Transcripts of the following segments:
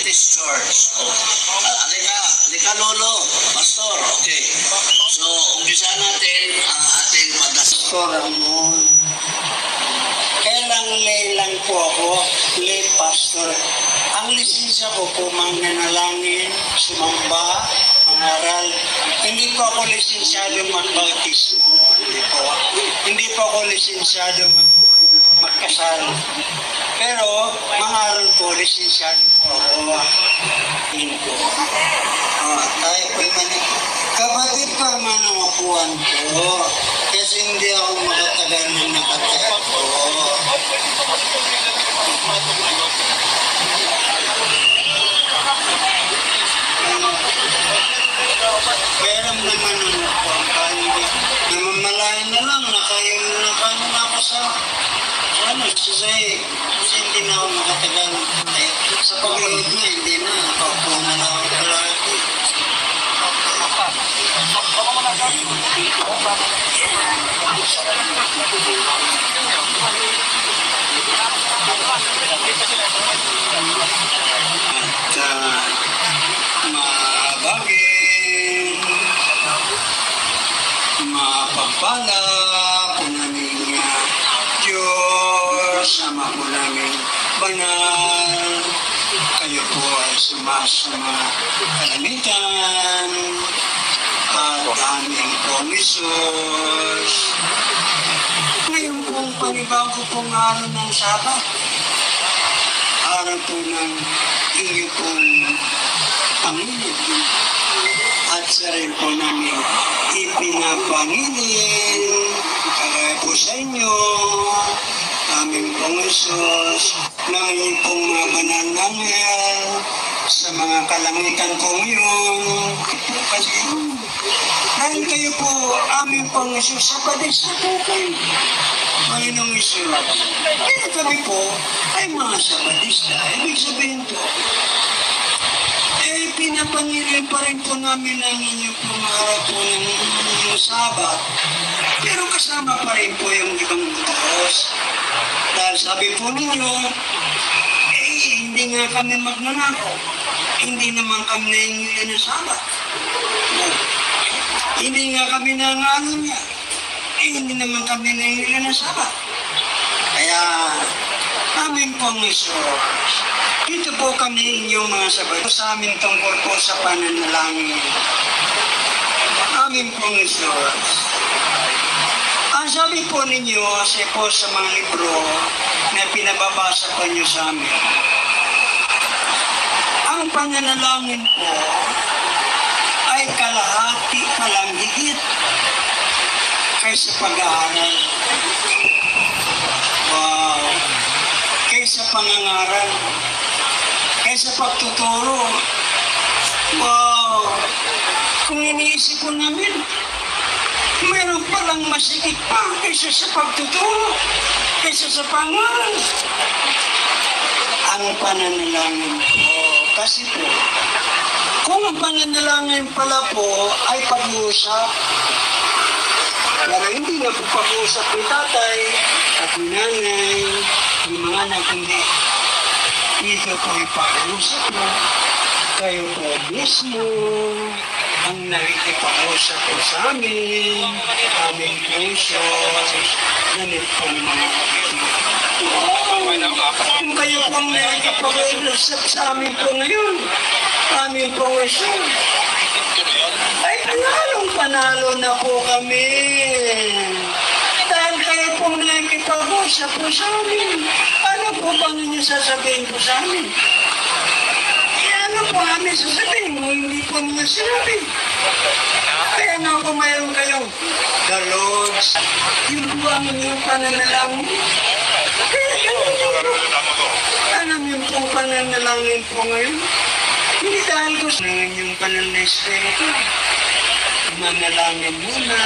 Adventist Church. Halika Lolo, Pastor. Okay. So, umpisa natin ang ating pagdasal. Pastor Ramon. Kailang lang po ako, lay pastor. Ang lisensya ko po, mananalangin, sumamba, mangaral. Hindi po ako lisensyado magbautismo. Hindi po ako lisensyado magkasal. Pero, mangaral po, lisensyado po ako. Hindi po. Tayo po kapatid pa man ang upuan ko. Kasi hindi ako makatagal na nakatagal ko. Kaya naman ang upuan ka. Namamalayan na lang na kayo na ako sa kasi hindi na ako makatagal. Sa pag-load na, hindi na. Nakaupo na lang ako palagi. Mabagin, mapagpala po namin Diyos, sama po namin banal, kayo po ay sumasama kalamitan, at aming pong Isus. Ngayon pong panibago pong araw ng Sabat, araw po ng inyo pong Panginoon, at sa rin po namin ipinapangilin, kagaya po sa inyo, aming pong Isus, ng inyong pong mga banal na anghel, sa mga kalangitan po ngayon, kasi dahil kayo po, aming pong Isus, sa padisa po kayo, Panginoong Isus. Kaya kami po ay mga sabadista. Ibig sabihin po, pinapangilin pa rin po namin ang inyong pangarap po ng inyong Sabat. Pero kasama pa rin po yung ibang Diyos. Dahil sabi po ninyo, hindi nga kami magnanakaw. Hindi naman kami nahingilin ng Sabat. Hindi nga kami nangalo niya. Hindi naman kami nahingilin ng Sabat. Kaya, aming pong Isus, dito po kami inyong mga sabat. Sa amin tungkol po sa pananalangin. Aming pong Isus. Ang sabi po ninyo kasi po sa mga libro na pinababasa po nyo sa amin. Ang pananalangin po ay kalahati palang higit kaysa pag-aaral. Wow! Kaysa pangangaral. Kaysa pagtuturo. Wow! Kung iniisip ko namin, mayroon palang masigit pa kaysa sa pagtuturo, kaysa sa pangaral. Ang pananalangin po, kasi po, kung ang pananalangin pala po ay pag-uusap, pero hindi na po pag-uusap ni tatay at ni nanay, yung mga anak, hindi. Ito po ipag-usap mo. Kayo po mismo ang nakikipag-usap po sa amin, aming puso, ganit po mga kapatid. Kung kayo pong nakikipag-usap sa amin po ngayon, aming puso, ay panalo na po kami. Dahil kayo pong nakikipag-usap po sa amin, ano po bang inyo sasabihin po sa amin? Ano po amin sasabihin mo, hindi po niyo sinabi. Kaya nga po mayroon kayong the Lord's. Yun po ang inyong pananalangin. Kaya ganun yun po. Alam yung pong pananalangin po ngayon. Hindi dahil gusto ng inyong pananaliswero ko. Manalangin muna.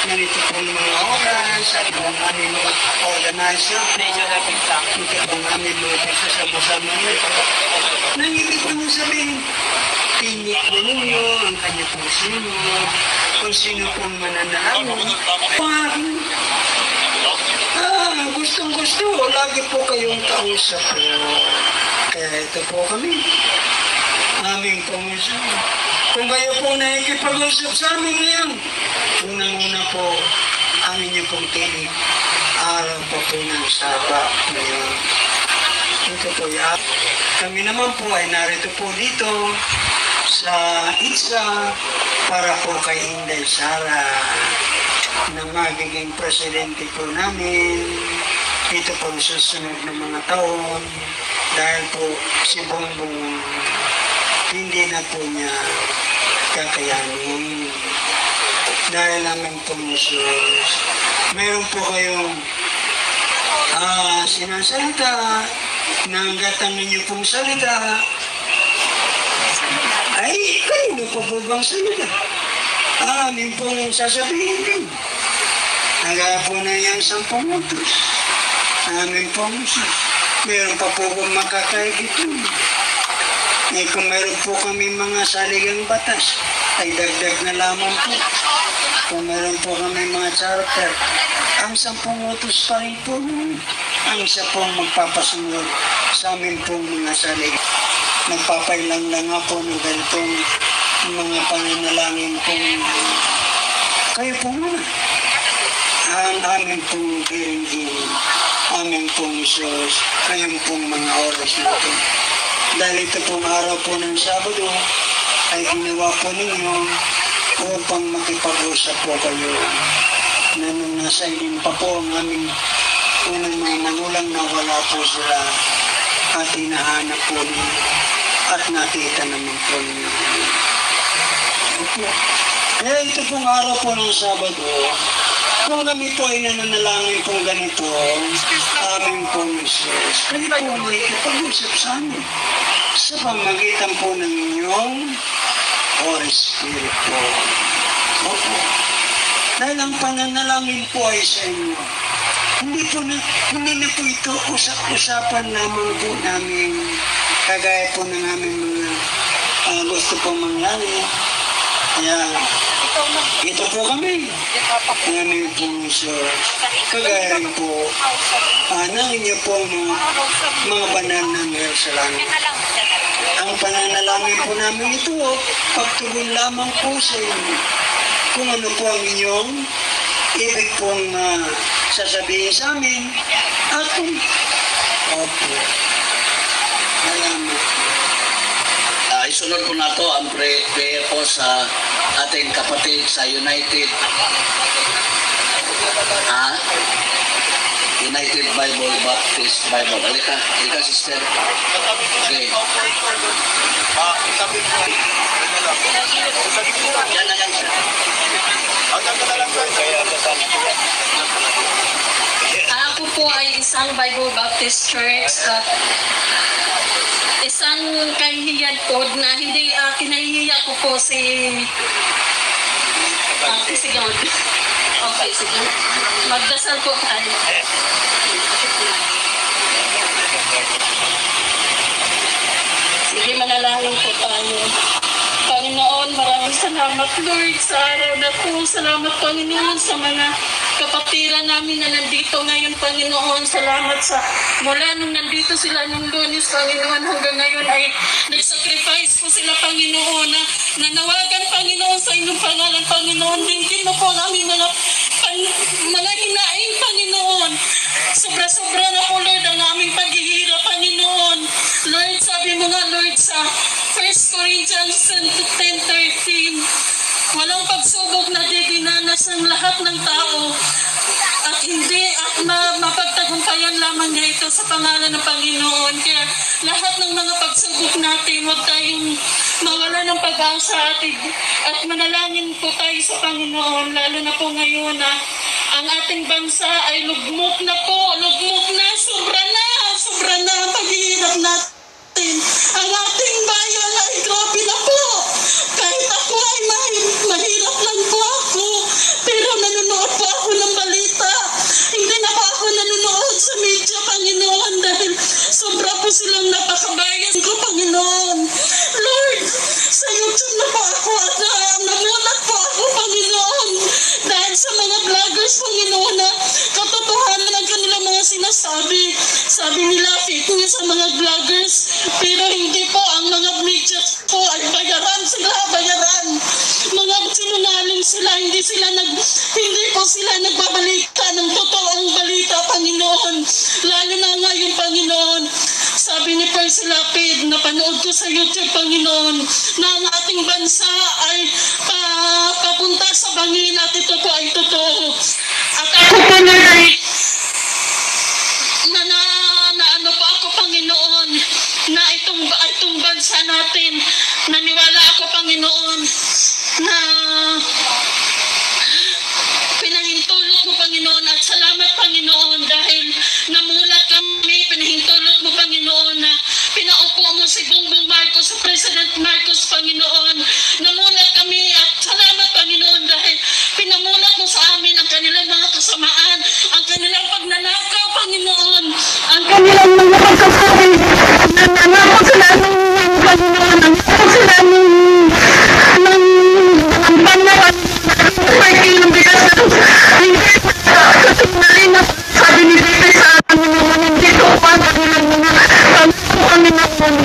Ganito po mga oras at ang aming organizer. Ito po ang aming mga pagsasama-sama nito. Nang ibig ko nyo sabihin, tinik mo ninyo ang kanya pong sino, kung sino pong mananalangin. Gustong-gusto, lagi po kayong kausap ko. Kaya ito po kami, aming pangusap. Kung kayo po nakikipag-usap sa amin ngayon, unang-una po, ang inyo pong tinig, araw po po ng Saba ngayon. Ito po yan. Kami naman po ay narito po dito sa ITSA para po kay Inday Sara na magiging presidente po namin dito po sa susunod ng mga taon dahil po si Bongbong hindi na po niya kakayanin. Dahil namin po Diyos, meron po kayong sinasalita na hanggat ang inyo pong salita ay kanino po po bang salita? Amin pong sasabihin din. Hanggang po na yung 10 utos. Amin pong Diyos. Meron pa po bang makakaigit yun? Eh kung meron po kami mga saligang batas, ay dagdag na lamang po. Kung meron po kami mga charter, ang 10 utos pa rin po ang isa pong magpapasunod sa amin pong mga salig. Nagpapailang lang nga po ng ganitong mga pananalangin pong kayo po muna. Ang amin pong hiringin, amin pong Diyos, kayong pong mga oras natin. Dahil ito pong araw po ng Sabado ay ginawa po ninyo upang makipag-usap po kayo na nung nasa ilin pa po ang aming unang mga magulang na wala po sila at hinahanap po ninyo at nakita naman po ninyo. Kaya ito pong araw po ng Sabado, kung kami po ay nananalangin pong ganito, aming pong Diyos, kayo po ay kapag-usap sa amin sa pamagitan po ng inyong Holy Spirit po. Opo. Dahil ang pananalangin po ay sa inyo. Hindi na po ito usap-usapan lamang po namin kagaya po ng aming mga gusto pong mangyari. Kaya ito po kami. Namin po Diyos. Kagaya rin po ng inyo po mga banal na meron sa langit. Ang pananalangin po namin ito, pagtugon lamang po sa inyo. Kung ano po ang inyong ibig pong sasabihin sa amin. At kung opo. Salamat. Isunod po na to ang prayer po sa ating kapatid sa United United Bible Baptist Bible. Halika sister. Okay. Yan na lang siya. Ako po ay isang Bible Baptist Church at isang kahihiyan po na hindi kinahihiya ko po si sige. Okay, sige. Magdasal po tayo. Sige, manalangin po tayo. Panginoon, maraming salamat Lord sa araw na po. Salamat Panginoon sa mga kapatiran namin na nandito ngayon Panginoon. Salamat sa mula nung nandito sila nung Lunes Panginoon hanggang ngayon ay nag-sacrifice po sila Panginoon na nanawagan Panginoon sa inyong pangalan Panginoon. Hindi mo po namin mga hinaing Panginoon. Sobra-sobra na po Lord ang aming paghihirap Panginoon. Lord, sabi mo nga Lord sa 1 Corinthians 10:13, walang pagsubok na didinanas ng lahat ng tao at hindi at mapagtagumpayan lamang niya ito sa pangalan ng Panginoon. Kaya lahat ng mga pagsubok natin, huwag tayong mawala ng pag-asa at manalangin po tayo sa Panginoon, lalo na po ngayon na ang ating bansa ay lugmok na po, sobra na ang paghihirap natin. Ang ating bayan ay grabe na po. Kahit ako ay mahirap lang po ako, pero nanonood po ako ng balita. Hindi na po ako nanonood sa media, Panginoon, dahil sobra po silang napakabayan ko, Panginoon. Lord, sa YouTube na po ako at namulat po ako, Panginoon, dahil sa mga vloggers, Panginoon, na katotohanan ng kanilang mga sinasabi. Sabi nila, binanggit niya sa mga vloggers, pero hindi po, ang mga media po ay bayaran sila, bayaran. Mga sinungaling sila, hindi po sila nagbabalita ng totoong balita, Panginoon. Lalo na ngayon, Panginoon, sabi ni Percy Lapid, napanood ko sa YouTube, Panginoon, na ang ating bansa ay papunta sa bangin at ito po ay totoo. At ako po na ano po ako, Panginoon, na itong bansa natin, naniwala ako, Panginoon, na pinahintulot mo, Panginoon, at salamat, Panginoon, dahil namulat kami, pinahintulot mo, Panginoon, na pinaupo mo si Bongbong Marcos, sa President Marcos, Panginoon. Namulat kami at salamat, Panginoon, dahil pinamulat mo sa amin ang kanilang mga kasamaan, ang kanilang pagnanakaw, Panginoon, ang kanilang mga pagkasabi, nananakaw sila ng Panginoon, nananakaw sila ng panahon, ng bigas na hindi na sabi ni Bebe sa Panginoon, hindi ko pa kanilang mga Panginoon,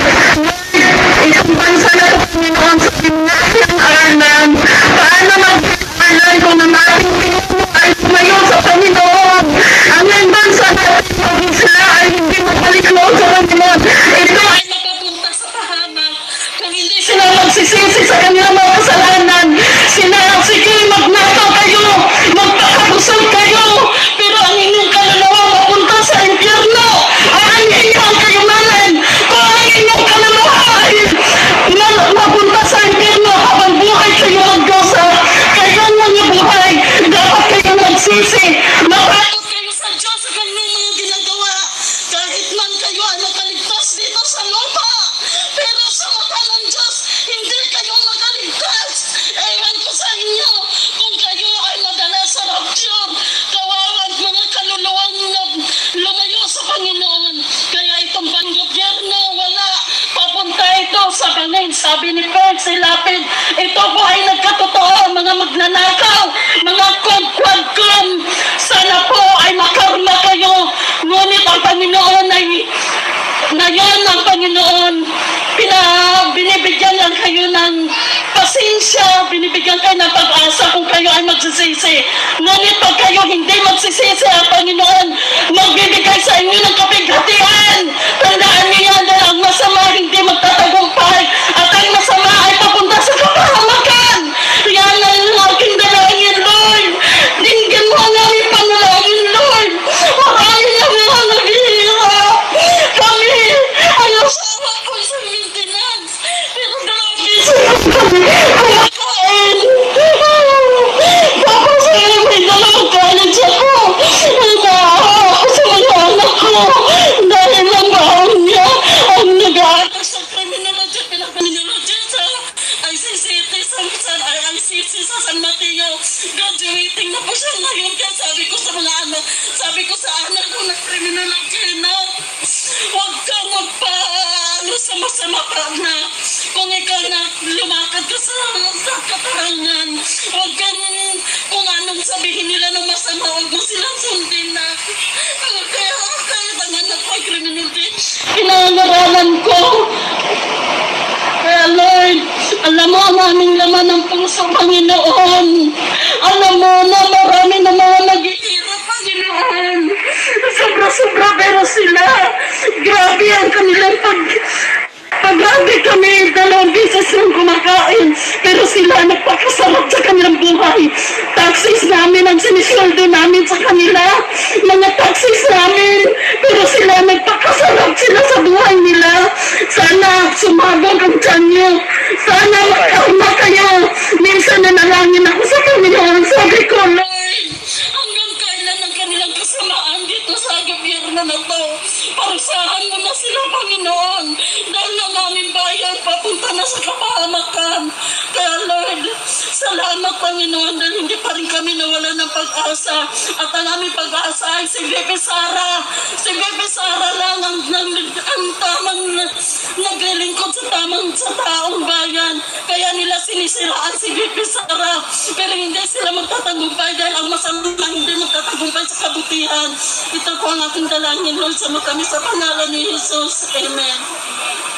isang bansa na ito, Panginoon, sa gymnasium Arnan, paano mag-Arnan kung ang ating Panginoon ay tumayo sa Panginoon, ang iyong bansa natin, kung sila ay hindi magbalik loob sa Panginoon, ito ay mapapunta sa pahamak, kung hindi sila magsisisi sa kanilang mga kasalanan, sige, magnakaw kayo, magpakabusog kayo, pero ang inyong kaluluwa mapunta sa impyerno, ang inyong kayumanan, kung ang inyong kaluluwa ay mapunta sa impyerno habang buhay kayo magdosa, kayo mga buhay, dapat kayo magsisi, matakot kayo sa Diyos sa kanyang mga ginagawa, kahit man kayo ay makaligtas dito sa lupa, pero sa mata ng Diyos, hindi kayo makaligtas. Ewan ko sa inyo, kung kayo ay madala sa rapture, kawawan mga kaluluwang lumayo sa Panginoon. Kaya itong panggobyerno, wala, papunta ito sa bangin. Sabi ni Percy Lapid, ito po ay nagkatotoo, mga magnanakaw, mga kod-kod-kom, sana po ay makarma kayo. Ngunit ang Panginoon ay, ngayon ang Panginoon, binibigyan lang kayo ng pasensya, binibigyan kayo ng pag-asa kung kayo ay magsisisi. Ngunit pag kayo hindi magsisisi, ang Panginoon magbibigay sa inyo ng kapighatian. Tandaan niyo yan, dahil ang masama hindi magtatagumpay at ang masama ay papunta sa kapahamakan. Yan ang aking dalangin, Lord. Dinggin mo ang aming panalangin, Lord. Marami na mga naghihirap. Kami ay asawa ko sa maintenance, pero dalawang kumakain. Tapos may dalawang college ako. Naawa ako sa mga anak ko dahil ang baon niya ang nag-aaral sa criminology, pinag-criminology sa ICCT sa San Mateo. Graduating na po siya ngayon. Kaya sabi ko sa mga anak, sabi ko sa anak ko na criminology na huwag kang magpaano sa masama pa na kung ikaw na lumakad ka sa katarangan, huwag kang kung anong sabihin nila ng masama, huwag mo silang sundin na. Kaya ang anak ko ay criminality. Pinangaralan ko. Kaya Lord, alam mo ang aming laman ng puso, Panginoon. Alam mo na marami na mga naghihirap, Panginoon. Sobra-sobra pero sila. Grabe ang kanilang pag-grabe kami, 2 beses lang kumakain, pero sila nagpakasarap sa kanilang buhay. Taxis namin ang sinisweldo namin sa kanila, mga taxis namin, pero sila nagpakasarap sila sa buhay nila. Sana sumabog ang tiyan nyo, sana makarma kayo. Minsan nanalangin ako sa Panginoon, sabi ko, Lord, hanggang kailan ang kanilang kasamaan dito sa gobyerno na to? Parusahan mo na sila, Panginoon, dahil ang aming bayan papunta na sa kapahamakan. Kaya Lord, salamat, Panginoon, dahil hindi pa rin kami nawala ng pag-asa. At ang aming pag-asa ay si Bebe Sara. Si Bebe Sara lang ang tamang naglilingkod sa taong bayan. Kaya nila sinisiraan si Bebe Sara. Pero hindi sila magtatagumpay dahil ang masama hindi magtatagumpay sa kabutihan. Ito po ang aking dalangin, Lord, sa mga kami sa pangalan ni Jesus. Amen.